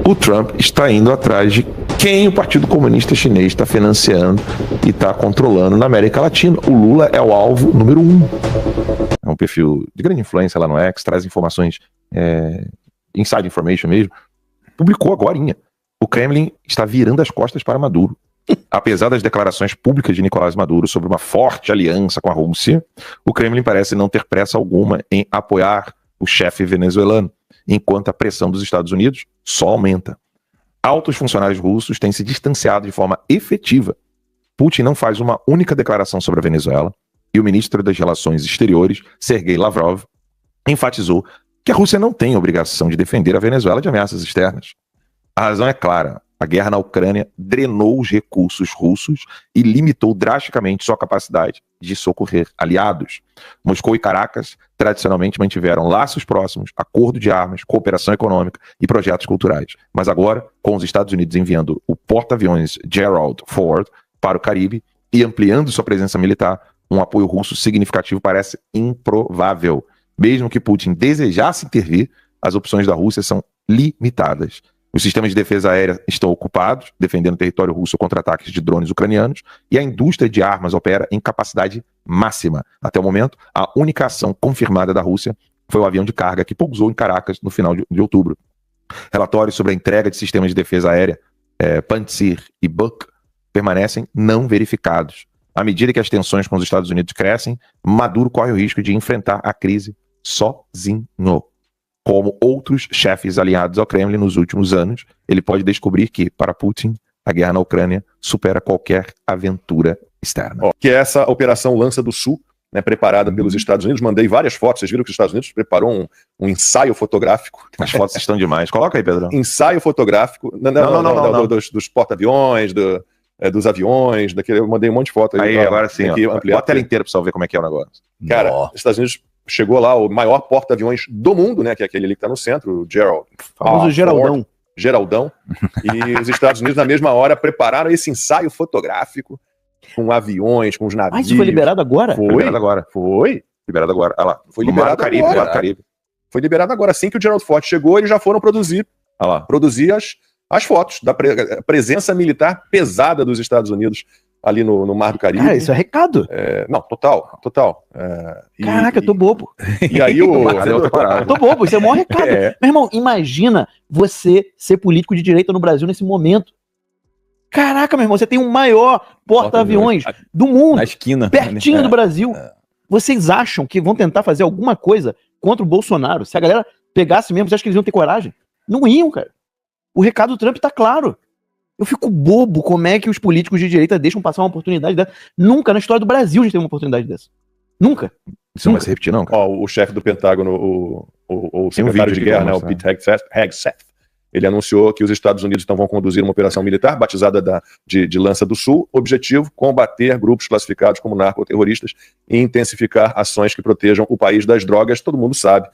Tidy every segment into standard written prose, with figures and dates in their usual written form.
o Trump está indo atrás de quem o Partido Comunista Chinês está financiando e está controlando na América Latina. O Lula é o alvo número 1. É um perfil de grande influência lá no X, traz informações, inside information mesmo. Publicou agorinha. O Kremlin está virando as costas para Maduro. Apesar das declarações públicas de Nicolás Maduro sobre uma forte aliança com a Rússia, o Kremlin parece não ter pressa alguma em apoiar o chefe venezuelano, enquanto a pressão dos Estados Unidos só aumenta. Altos funcionários russos têm se distanciado de forma efetiva. Putin não faz uma única declaração sobre a Venezuela, e o ministro das Relações Exteriores, Sergei Lavrov, enfatizou que a Rússia não tem obrigação de defender a Venezuela de ameaças externas. A razão é clara. A guerra na Ucrânia drenou os recursos russos e limitou drasticamente sua capacidade de socorrer aliados. Moscou e Caracas tradicionalmente mantiveram laços próximos, acordo de armas, cooperação econômica e projetos culturais. Mas agora, com os Estados Unidos enviando o porta-aviões Gerald Ford para o Caribe e ampliando sua presença militar, um apoio russo significativo parece improvável. Mesmo que Putin desejasse intervir, as opções da Rússia são limitadas. Os sistemas de defesa aérea estão ocupados, defendendo o território russo contra ataques de drones ucranianos, e a indústria de armas opera em capacidade máxima. Até o momento, a única ação confirmada da Rússia foi o avião de carga que pousou em Caracas no final de outubro. Relatórios sobre a entrega de sistemas de defesa aérea, Pantsir e Buk, permanecem não verificados. À medida que as tensões com os Estados Unidos crescem, Maduro corre o risco de enfrentar a crise sozinho. Como outros chefes aliados ao Kremlin nos últimos anos, ele pode descobrir que, para Putin, a guerra na Ucrânia supera qualquer aventura externa. Que é essa Operação Lança do Sul, né, preparada pelos Estados Unidos. Mandei várias fotos, vocês viram que os Estados Unidos preparou um ensaio fotográfico. As fotos estão demais. Coloca aí, Pedro. Ensaio fotográfico. Não. Dos porta-aviões, dos aviões, eu mandei um monte de foto. Aí agora sim, bota a tela inteira para você ver como é que é o negócio. Cara, os Estados Unidos... Chegou lá o maior porta-aviões do mundo, né? Que é aquele ali que tá no centro, o Gerald. Famoso Geraldão. Geraldão. E os Estados Unidos, na mesma hora, prepararam esse ensaio fotográfico com aviões, com os navios. Mas isso foi liberado agora? Foi liberado agora. Foi liberado agora. Olha lá. Foi liberado agora. Caribe. Foi liberado agora. Assim que o Gerald Ford chegou, eles já foram produzir as fotos da presença militar pesada dos Estados Unidos ali no Mar do Caribe. Cara, isso é recado. Não, total. Caraca, eu tô bobo. E aí eu tô bobo, isso é o maior recado. Meu irmão, imagina você ser político de direita no Brasil nesse momento. Caraca, meu irmão, você tem o maior porta-aviões do mundo. Na esquina. Pertinho do Brasil. Vocês acham que vão tentar fazer alguma coisa contra o Bolsonaro? Se a galera pegasse mesmo, você acha que eles iam ter coragem? Não iam, cara. O recado do Trump tá claro. Eu fico bobo como é que os políticos de direita deixam passar uma oportunidade dessa. Nunca na história do Brasil a gente teve uma oportunidade dessa. Nunca. Isso não vai se repetir, não, cara. O chefe do Pentágono, o secretário de guerra, né, o Pete Hegseth, ele anunciou que os Estados Unidos então vão conduzir uma operação militar batizada de Lança do Sul. Objetivo: combater grupos classificados como narcoterroristas e intensificar ações que protejam o país das drogas. Todo mundo sabe.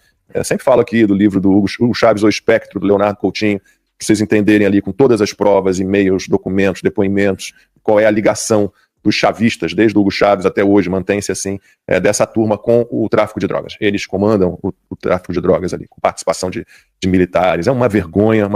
Sempre falo aqui do livro do Hugo Chávez, O Espectro, do Leonardo Coutinho, para vocês entenderem ali com todas as provas, e-mails, documentos, depoimentos, qual é a ligação dos chavistas, desde o Hugo Chávez até hoje, mantém-se assim, dessa turma com o tráfico de drogas. Eles comandam o tráfico de drogas ali, com participação de militares. É uma vergonha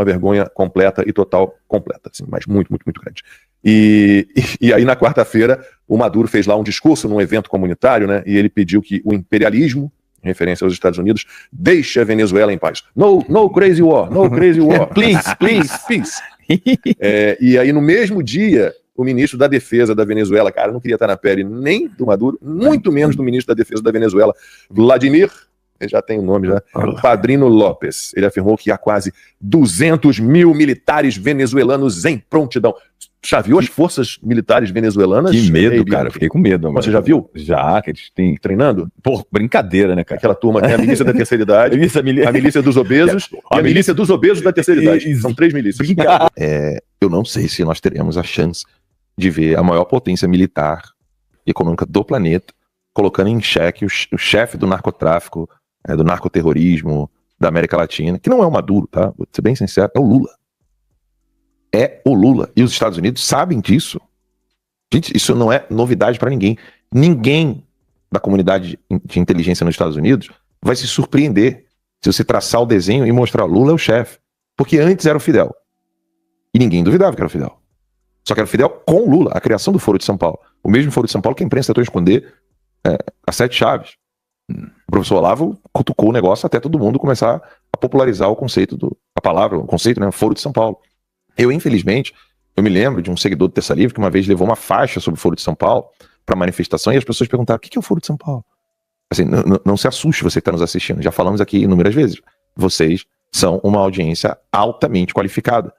completa e total completa, assim, mas muito, muito, muito grande. E aí, na quarta-feira, o Maduro fez lá um discurso num evento comunitário, né, e ele pediu que o imperialismo, em referência aos Estados Unidos, deixe a Venezuela em paz. No crazy war, no crazy war. Please. E aí, no mesmo dia, o ministro da Defesa da Venezuela, cara, não queria estar na pele nem do Maduro, muito menos do ministro da Defesa da Venezuela, Vladimir, ele já tem o nome já, Padrino López. Ele afirmou que há quase 200 mil militares venezuelanos em prontidão. Já viu as forças militares venezuelanas? Que medo, cara. Fiquei com medo. Você já viu? Já, que eles têm... Treinando? Pô, brincadeira, né, cara? Aquela turma tem a milícia da terceira idade, a milícia dos obesos e a milícia dos obesos da terceira idade. São 3 milícias. Eu não sei se nós teremos a chance de ver a maior potência militar e econômica do planeta colocando em xeque o chefe do narcotráfico, do narcoterrorismo da América Latina, que não é o Maduro, tá? Vou ser bem sincero, é o Lula. É o Lula. E os Estados Unidos sabem disso. Gente, isso não é novidade para ninguém. Ninguém da comunidade de inteligência nos Estados Unidos vai se surpreender se você traçar o desenho e mostrar Lula é o chefe. Porque antes era o Fidel. E ninguém duvidava que era o Fidel. Só que era o Fidel com o Lula, a criação do Foro de São Paulo. O mesmo Foro de São Paulo que a imprensa tentou esconder as 7 chaves. O professor Olavo cutucou o negócio até todo mundo começar a popularizar o conceito o conceito, né? Foro de São Paulo. Infelizmente, eu me lembro de um seguidor do Terça Livre que uma vez levou uma faixa sobre o Foro de São Paulo para manifestação e as pessoas perguntaram: o que é o Foro de São Paulo? Assim, não se assuste você que está nos assistindo, já falamos aqui inúmeras vezes. Vocês são uma audiência altamente qualificada.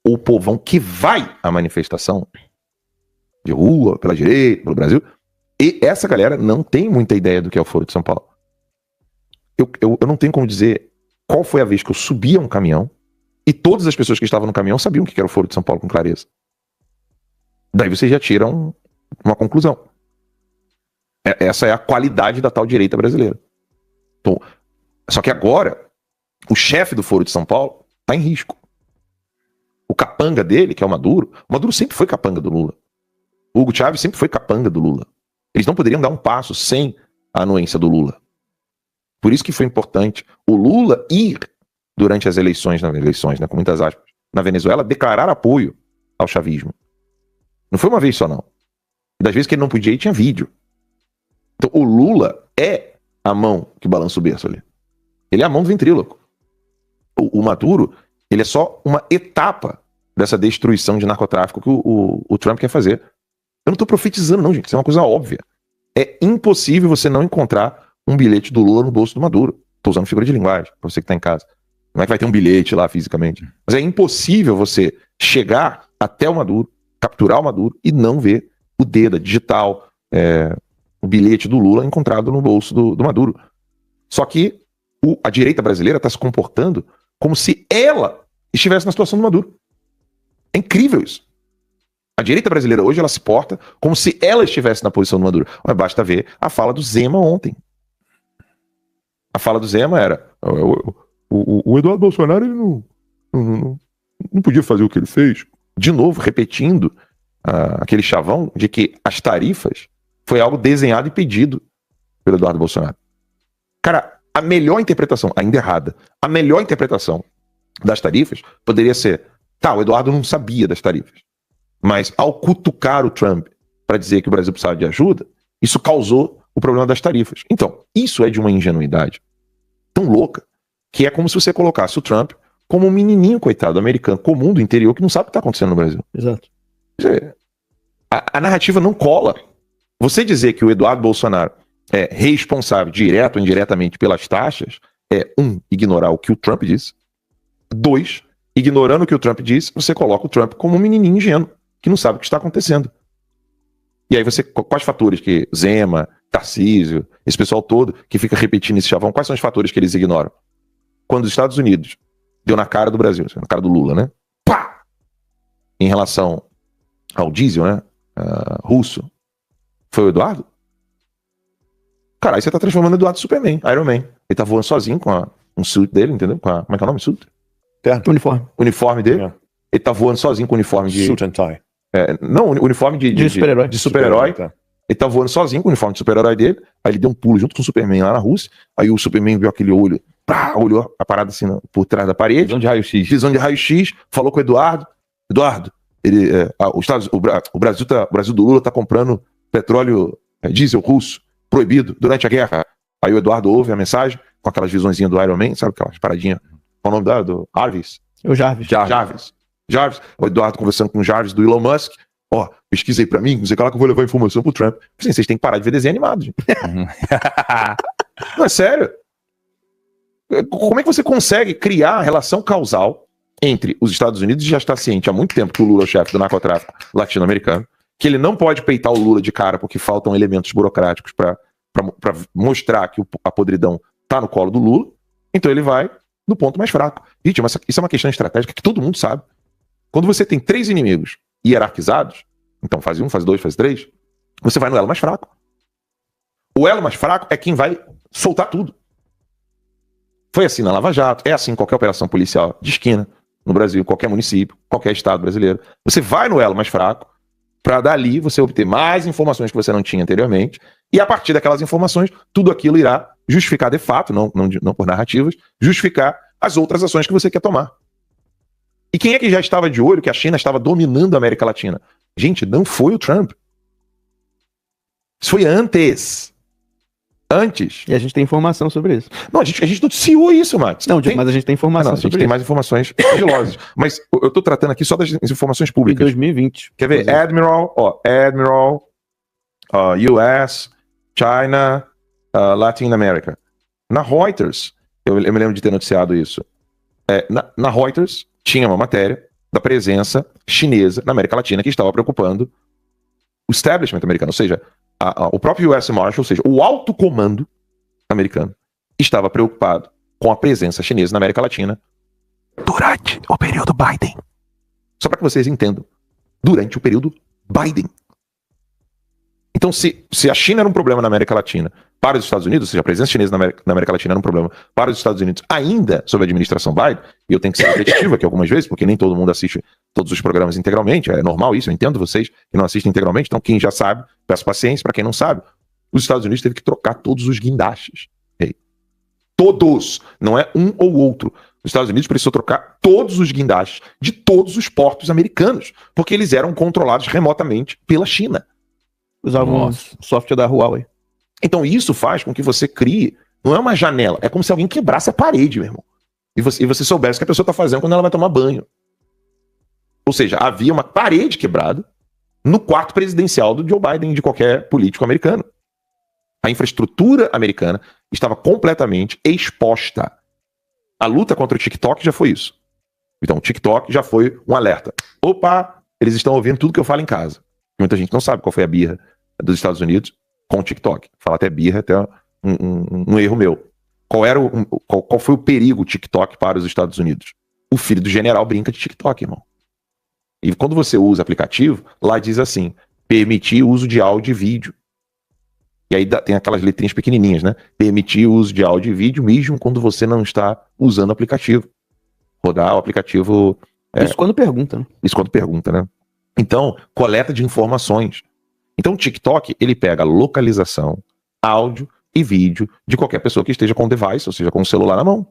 O povão que vai à manifestação de rua, pela direita, pelo Brasil, e essa galera não tem muita ideia do que é o Foro de São Paulo. Eu não tenho como dizer qual foi a vez que eu subi a um caminhão e todas as pessoas que estavam no caminhão sabiam o que era o Foro de São Paulo com clareza. Daí vocês já tiram uma conclusão. Essa é a qualidade da tal direita brasileira. Então, só que agora, o chefe do Foro de São Paulo está em risco. O capanga dele, que é o Maduro sempre foi capanga do Lula. O Hugo Chávez sempre foi capanga do Lula. Eles não poderiam dar um passo sem a anuência do Lula. Por isso que foi importante o Lula ir, durante as eleições, né, com muitas aspas, na Venezuela, declarar apoio ao chavismo. Não foi uma vez só, não. E das vezes que ele não podia ir, tinha vídeo. Então, o Lula é a mão que balança o berço ali. Ele é a mão do ventríloco. O Maduro, ele é só uma etapa dessa destruição de narcotráfico que o Trump quer fazer. Eu não estou profetizando, não, gente. Isso é uma coisa óbvia. É impossível você não encontrar um bilhete do Lula no bolso do Maduro. Estou usando figura de linguagem, para você que está em casa. Não é que vai ter um bilhete lá fisicamente. Mas é impossível você chegar até o Maduro, capturar o Maduro e não ver o dedo digital, o bilhete do Lula encontrado no bolso do Maduro. Só que a direita brasileira está se comportando como se ela estivesse na situação do Maduro. É incrível isso. A direita brasileira hoje, ela se porta como se ela estivesse na posição do Maduro. Mas basta ver a fala do Zema ontem. A fala do Zema era: o Eduardo Bolsonaro, ele não podia fazer o que ele fez. De novo, repetindo aquele chavão de que as tarifas foi algo desenhado e pedido pelo Eduardo Bolsonaro. Cara, a melhor interpretação, ainda errada, a melhor interpretação das tarifas poderia ser: o Eduardo não sabia das tarifas, mas ao cutucar o Trump para dizer que o Brasil precisava de ajuda, isso causou o problema das tarifas. Então, isso é de uma ingenuidade tão louca que é como se você colocasse o Trump como um menininho, coitado, americano, comum do interior, que não sabe o que está acontecendo no Brasil. Exato. A narrativa não cola. Você dizer que o Eduardo Bolsonaro é responsável, direto ou indiretamente, pelas taxas, é, 1, ignorar o que o Trump disse. 2, ignorando o que o Trump disse, você coloca o Trump como um menininho ingênuo, que não sabe o que está acontecendo. E aí quais fatores que Zema, Tarcísio, esse pessoal todo que fica repetindo esse chavão, quais são os fatores que eles ignoram? Quando os Estados Unidos deu na cara do Brasil, na cara do Lula, né? Pá! Em relação ao diesel, né? Russo, foi o Eduardo? Cara, aí você tá transformando o Eduardo em Superman, Iron Man. Ele tá voando sozinho com um suit dele, entendeu? Como é que é o nome? Suit? Uniforme dele. Yeah. Ele tá voando sozinho com o uniforme de... Suit and tie. Não, uniforme de super-herói. De super-herói. Tá. Ele tá voando sozinho com o uniforme de super-herói dele. Aí ele deu um pulo junto com o Superman lá na Rússia. Aí o Superman viu aquele olho, olhou a parada assim por trás da parede. Visão de raio-x. Falou com o Eduardo. Eduardo, o Brasil do Lula tá comprando petróleo diesel russo, proibido, durante a guerra. Aí o Eduardo ouve a mensagem, com aquelas visõezinhas do Iron Man, sabe aquelas paradinhas? Qual o nome do Jarvis? O Jarvis. Jarvis. O Eduardo conversando com o Jarvis do Elon Musk. Pesquisa aí pra mim, não sei lá que eu vou levar informação pro Trump. Assim, vocês têm que parar de ver desenho animado, gente. Não, é sério. Como é que você consegue criar a relação causal entre os Estados Unidos, e já está ciente há muito tempo que o Lula é o chefe do narcotráfico latino-americano, que ele não pode peitar o Lula de cara porque faltam elementos burocráticos para mostrar que a podridão tá no colo do Lula, então ele vai no ponto mais fraco. Gente, mas isso é uma questão estratégica que todo mundo sabe. Quando você tem 3 inimigos hierarquizados, então fase 1, fase 2, fase 3, você vai no elo mais fraco. O elo mais fraco é quem vai soltar tudo. Foi assim na Lava Jato, é assim em qualquer operação policial de esquina no Brasil, em qualquer município, qualquer estado brasileiro. Você vai no elo mais fraco para dali você obter mais informações que você não tinha anteriormente, e a partir daquelas informações, tudo aquilo irá justificar de fato, não por narrativas, justificar as outras ações que você quer tomar. E quem é que já estava de olho que a China estava dominando a América Latina? Gente, não foi o Trump. Isso foi antes. Antes. E a gente tem informação sobre isso. Não, a gente noticiou isso, Max. Não, mas a gente tem informação a gente sobre tem isso. mais informações sigilosas. Mas eu tô tratando aqui só das informações Em públicas. 2020. Quer ver? Admiral, US, China, Latin America. Na Reuters, eu me lembro de ter noticiado isso. Na Reuters, tinha uma matéria da presença chinesa na América Latina que estava preocupando o establishment americano, ou seja, o próprio US Marshal, ou seja, o alto comando americano, estava preocupado com a presença chinesa na América Latina durante o período Biden. Só para que vocês entendam, durante o período Biden. Então, se a China era um problema na América Latina para os Estados Unidos, ou seja, a presença chinesa na América Latina era um problema para os Estados Unidos ainda sob a administração Biden, e eu tenho que ser repetitivo aqui algumas vezes, porque nem todo mundo assiste todos os programas integralmente, é normal isso, eu entendo vocês que não assistem integralmente, então quem já sabe, peço paciência, para quem não sabe, os Estados Unidos teve que trocar todos os guindastes. Todos, não é um ou outro. Os Estados Unidos precisou trocar todos os guindastes de todos os portos americanos, porque eles eram controlados remotamente pela China. Usavam software da Huawei. Então isso faz com que você crie, não é uma janela, é como se alguém quebrasse a parede, meu irmão. E você soubesse o que a pessoa está fazendo quando ela vai tomar banho. Ou seja, havia uma parede quebrada no quarto presidencial do Joe Biden e de qualquer político americano. A infraestrutura americana estava completamente exposta. A luta contra o TikTok já foi isso. Então o TikTok já foi um alerta. Opa, eles estão ouvindo tudo que eu falo em casa. Muita gente não sabe qual foi a birra dos Estados Unidos com o TikTok. Falar até birra, até um erro meu. Qual foi o perigo TikTok para os Estados Unidos? O filho do general brinca de TikTok, irmão. E quando você usa aplicativo, lá diz assim, permitir uso de áudio e vídeo. E aí tem aquelas letrinhas pequenininhas, né? Permitir o uso de áudio e vídeo mesmo quando você não está usando o aplicativo. Rodar o aplicativo... Isso quando pergunta, né? Isso quando pergunta, né? Então, coleta de informações. Então o TikTok, ele pega a localização, áudio e vídeo de qualquer pessoa que esteja com o device, ou seja, com o celular na mão.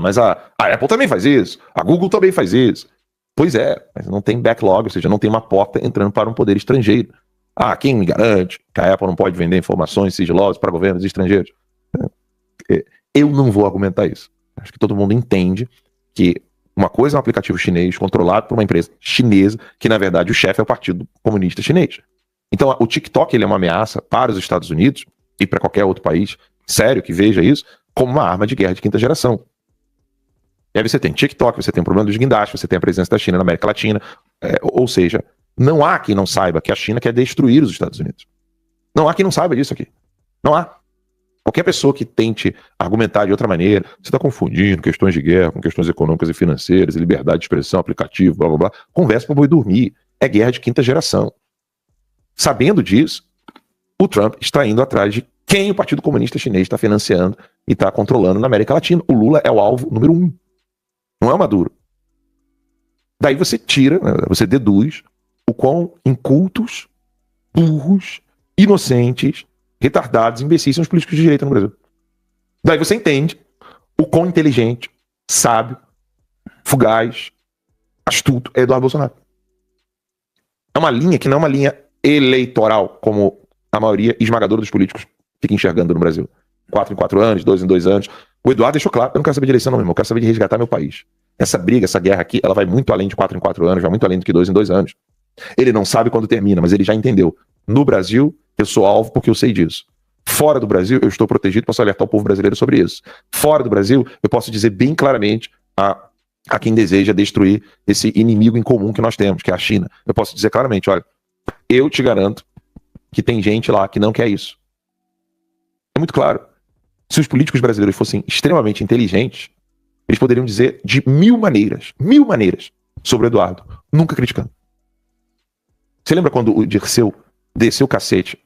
Mas a Apple também faz isso, a Google também faz isso. Pois é, mas não tem backlog, ou seja, não tem uma porta entrando para um poder estrangeiro. Quem me garante que a Apple não pode vender informações sigilosas para governos estrangeiros? Eu não vou argumentar isso. Acho que todo mundo entende que uma coisa é um aplicativo chinês controlado por uma empresa chinesa, que na verdade o chefe é o Partido Comunista Chinês. Então o TikTok ele é uma ameaça para os Estados Unidos e para qualquer outro país sério que veja isso como uma arma de guerra de quinta geração. E aí você tem TikTok, você tem o problema dos guindastes, você tem a presença da China na América Latina, ou seja, não há quem não saiba que a China quer destruir os Estados Unidos. Não há quem não saiba disso aqui. Não há. Qualquer pessoa que tente argumentar de outra maneira, você está confundindo questões de guerra com questões econômicas e financeiras, liberdade de expressão, aplicativo, blá blá blá, conversa para boi dormir. É guerra de quinta geração. Sabendo disso, o Trump está indo atrás de quem o Partido Comunista Chinês está financiando e está controlando na América Latina. O Lula é o alvo número 1. Não é o Maduro. Daí você tira, você deduz o quão incultos, burros, inocentes, retardados, imbecis são os políticos de direita no Brasil. Daí você entende o quão inteligente, sábio, fugaz, astuto é Eduardo Bolsonaro. É uma linha que não é uma linha eleitoral, como a maioria esmagadora dos políticos fica enxergando no Brasil. 4 em 4 anos, 2 em 2 anos. O Eduardo deixou claro, eu não quero saber de eleição não, meu irmão, eu quero saber de resgatar meu país. Essa briga, essa guerra aqui, ela vai muito além de 4 em 4 anos, vai muito além do que 2 em 2 anos. Ele não sabe quando termina, mas ele já entendeu. No Brasil, eu sou alvo porque eu sei disso. Fora do Brasil, eu estou protegido, posso alertar o povo brasileiro sobre isso. Fora do Brasil, eu posso dizer bem claramente a quem deseja destruir esse inimigo em comum que nós temos, que é a China. Eu posso dizer claramente, olha, eu te garanto que tem gente lá que não quer isso. É muito claro. Se os políticos brasileiros fossem extremamente inteligentes, eles poderiam dizer de mil maneiras sobre o Eduardo, nunca criticando. Você lembra quando o Dirceu desceu o cacete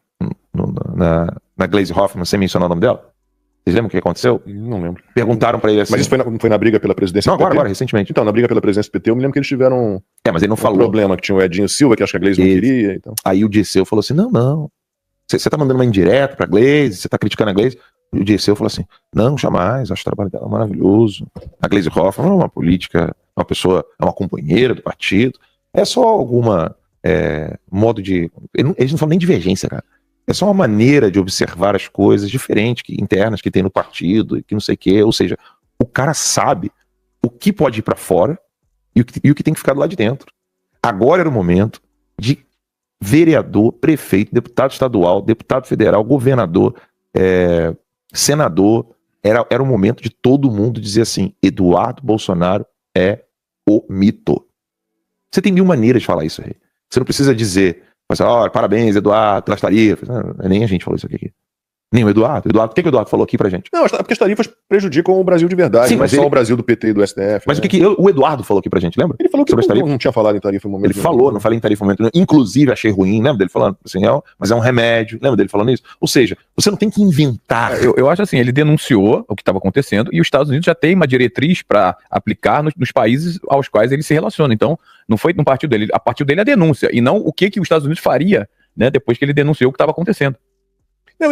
na Gleisi Hoffmann, sem mencionar o nome dela? Vocês lembram o que aconteceu? Não lembro. Perguntaram pra ele assim... Mas isso foi na briga pela presidência do PT? Agora, recentemente. Então, na briga pela presidência do PT, eu me lembro que eles tiveram mas ele não falou. Problema, que tinha o Edinho Silva, que acho que a Gleisi não queria. Então. Aí o Dirceu falou assim, não. Você tá mandando uma indireta pra Gleisi, você tá criticando a Gleisi. E o Dirceu falou assim, não, jamais, acho o trabalho dela maravilhoso. A Gleisi Hoffmann é uma política uma pessoa, é uma companheira do partido, é só alguma modo de... Eles não falam nem divergência, cara. É só uma maneira de observar as coisas diferentes, internas que tem no partido, que não sei o quê. Ou seja, o cara sabe o que pode ir para fora e o que tem que ficar do lado de dentro. Agora era o momento de vereador, prefeito, deputado estadual, deputado federal, governador, senador. Era o momento de todo mundo dizer assim: Eduardo Bolsonaro é o mito. Você tem mil maneiras de falar isso aí. Você não precisa dizer, parabéns, Eduardo, pelas tarifas. Não, nem a gente falou isso aqui. Nem o Eduardo. O que o Eduardo falou aqui pra gente? Não, porque as tarifas prejudicam o Brasil de verdade. Sim, mas não só o Brasil do PT e do STF. Mas o que o Eduardo falou aqui pra gente, lembra? Ele falou que não tinha falado em tarifa em momento. Ele falou, não falei em tarifa em momento. Inclusive, achei ruim, lembra dele falando? Assim, mas é um remédio. Lembra dele falando isso? Ou seja, você não tem que inventar. Eu acho assim, ele denunciou o que estava acontecendo e os Estados Unidos já tem uma diretriz para aplicar nos países aos quais ele se relaciona. Então, não foi no partido dele. A partir dele é a denúncia. E não o que os Estados Unidos faria, né, depois que ele denunciou o que estava acontecendo. Não,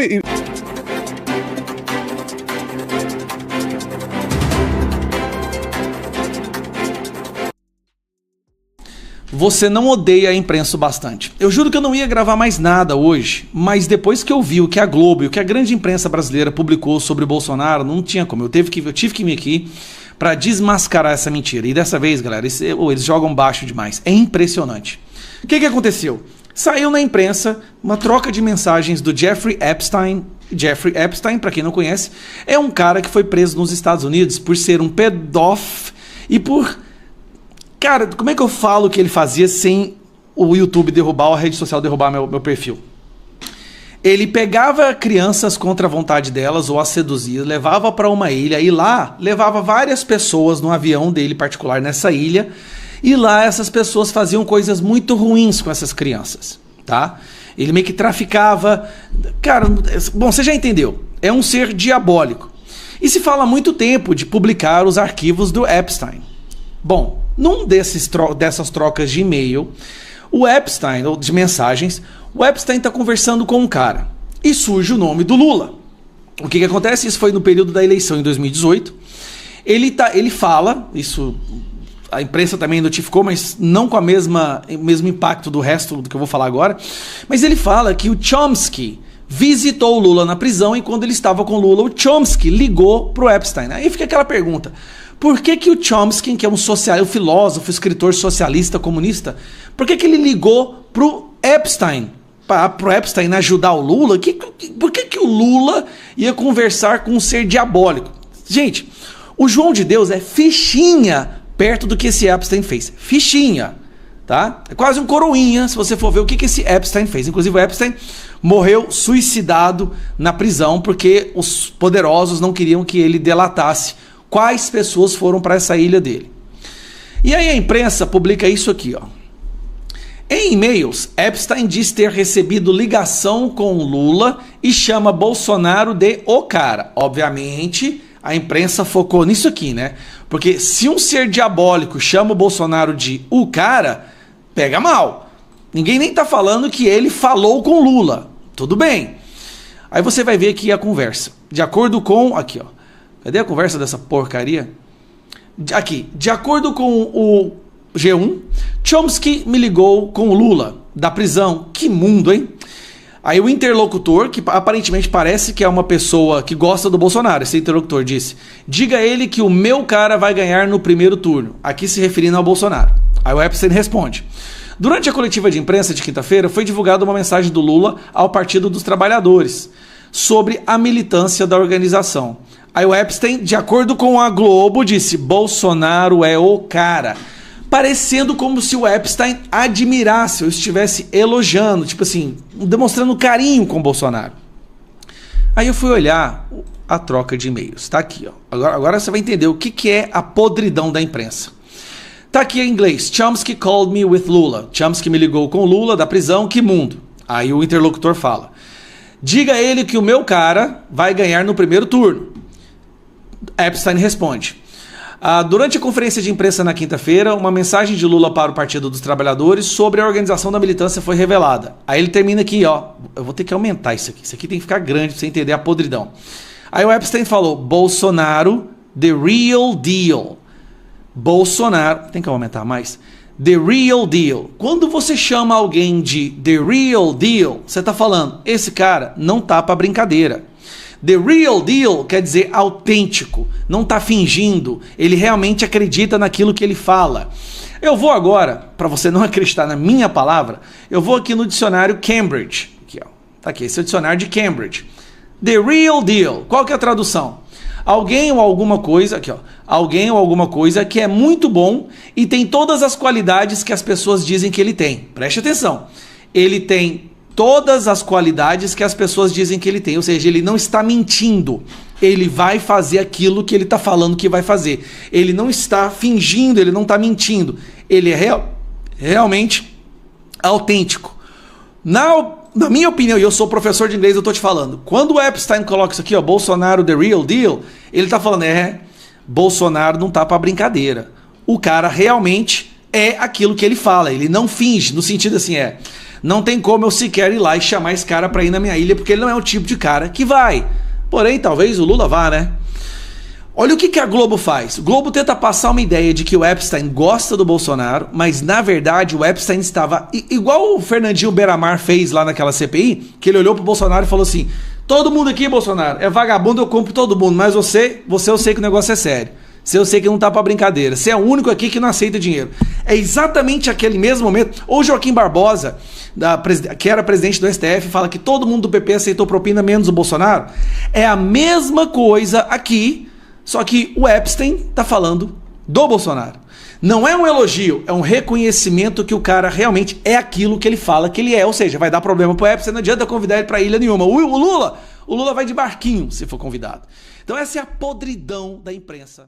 Você não odeia a imprensa bastante. Eu juro que eu não ia gravar mais nada hoje, mas depois que eu vi o que a Globo e o que a grande imprensa brasileira publicou sobre o Bolsonaro, não tinha como. Eu tive que vir aqui para desmascarar essa mentira. E dessa vez, galera, eles jogam baixo demais. É impressionante. O que aconteceu? Saiu na imprensa uma troca de mensagens do Jeffrey Epstein. Jeffrey Epstein, para quem não conhece, é um cara que foi preso nos Estados Unidos por ser um pedófilo e por... Cara, como é que eu falo que ele fazia sem o YouTube derrubar ou a rede social derrubar meu perfil? Ele pegava crianças contra a vontade delas ou as seduzia, levava para uma ilha e lá levava várias pessoas no avião dele particular nessa ilha e lá essas pessoas faziam coisas muito ruins com essas crianças, tá? Ele meio que traficava... Cara, bom, você já entendeu. É um ser diabólico. E se fala há muito tempo de publicar os arquivos do Epstein. Bom, num dessas trocas de e-mail, o Epstein, ou de mensagens, o Epstein está conversando com um cara e surge o nome do Lula. O que acontece? Isso foi no período da eleição em 2018. Ele fala, isso a imprensa também notificou, mas não com o mesmo impacto do resto do que eu vou falar agora. Mas ele fala que o Chomsky visitou o Lula na prisão e quando ele estava com o Lula, o Chomsky ligou para o Epstein. Aí fica aquela pergunta: por que o Chomsky, que é um filósofo, escritor socialista, comunista, por que ele ligou pro Epstein? Pro Epstein ajudar o Lula? Por que o Lula ia conversar com um ser diabólico? Gente, o João de Deus é fichinha perto do que esse Epstein fez. Fichinha, tá? É quase um coroinha, se você for ver o que esse Epstein fez. Inclusive o Epstein morreu suicidado na prisão porque os poderosos não queriam que ele delatasse quais pessoas foram para essa ilha dele. E aí a imprensa publica isso aqui, ó. Em e-mails, Epstein diz ter recebido ligação com Lula e chama Bolsonaro de o cara. Obviamente, a imprensa focou nisso aqui, né? Porque se um ser diabólico chama o Bolsonaro de o cara, pega mal. Ninguém nem tá falando que ele falou com Lula. Tudo bem. Aí você vai ver aqui a conversa. De acordo com... Aqui, ó. Cadê a conversa dessa porcaria? Aqui. De acordo com o G1, Chomsky me ligou com o Lula, da prisão. Que mundo, hein? Aí o interlocutor, que aparentemente parece que é uma pessoa que gosta do Bolsonaro, esse interlocutor disse: diga a ele que o meu cara vai ganhar no primeiro turno. Aqui se referindo ao Bolsonaro. Aí o Epstein responde: durante a coletiva de imprensa de quinta-feira, foi divulgada uma mensagem do Lula ao Partido dos Trabalhadores sobre a militância da organização. Aí o Epstein, de acordo com a Globo, disse: Bolsonaro é o cara. Parecendo como se o Epstein admirasse ou estivesse elogiando, tipo assim, demonstrando carinho com o Bolsonaro. Aí eu fui olhar a troca de e-mails. Tá aqui, ó. Agora você vai entender o que é a podridão da imprensa. Tá aqui em inglês: Chomsky called me with Lula. Chomsky me ligou com Lula da prisão, que mundo. Aí o interlocutor fala: diga a ele que o meu cara vai ganhar no primeiro turno. Epstein responde: durante a conferência de imprensa na quinta-feira, uma mensagem de Lula para o Partido dos Trabalhadores sobre a organização da militância foi revelada. Aí ele termina aqui, ó. Eu vou ter que aumentar isso aqui. Isso aqui tem que ficar grande pra você entender a podridão. Aí o Epstein falou: Bolsonaro, the real deal. Bolsonaro, tem que aumentar mais, the real deal. Quando você chama alguém de the real deal, você está falando, esse cara não tá para brincadeira. The real deal quer dizer autêntico, não está fingindo, ele realmente acredita naquilo que ele fala. Eu vou agora, para você não acreditar na minha palavra, eu vou aqui no dicionário Cambridge. Aqui, ó. Tá aqui, esse é o dicionário de Cambridge. The real deal, qual que é a tradução? Alguém ou alguma coisa, aqui ó, alguém ou alguma coisa que é muito bom e tem todas as qualidades que as pessoas dizem que ele tem. Preste atenção, ele tem todas as qualidades que as pessoas dizem que ele tem, ou seja, ele não está mentindo, ele vai fazer aquilo que ele está falando que vai fazer, ele não está fingindo, ele não está mentindo, ele é realmente autêntico. Na minha opinião, e eu sou professor de inglês, eu tô te falando, quando o Epstein coloca isso aqui, ó, Bolsonaro the real deal, ele tá falando, Bolsonaro não tá pra brincadeira. O cara realmente é aquilo que ele fala, ele não finge, no sentido assim, não tem como eu sequer ir lá e chamar esse cara pra ir na minha ilha, porque ele não é o tipo de cara que vai. Porém, talvez o Lula vá, né? Olha o que a Globo faz. O Globo tenta passar uma ideia de que o Epstein gosta do Bolsonaro, mas na verdade o Epstein estava... Igual o Fernandinho Beiramar fez lá naquela CPI, que ele olhou pro Bolsonaro e falou assim, todo mundo aqui, Bolsonaro, é vagabundo, eu compro todo mundo, mas você eu sei que o negócio é sério. Você eu sei que não tá pra brincadeira. Você é o único aqui que não aceita dinheiro. É exatamente aquele mesmo momento. Ou Joaquim Barbosa, que era presidente do STF, fala que todo mundo do PP aceitou propina menos o Bolsonaro. É a mesma coisa aqui, só que o Epstein tá falando do Bolsonaro. Não é um elogio, é um reconhecimento que o cara realmente é aquilo que ele fala que ele é. Ou seja, vai dar problema pro Epstein, não adianta convidar ele pra ilha nenhuma. O Lula vai de barquinho se for convidado. Então essa é a podridão da imprensa.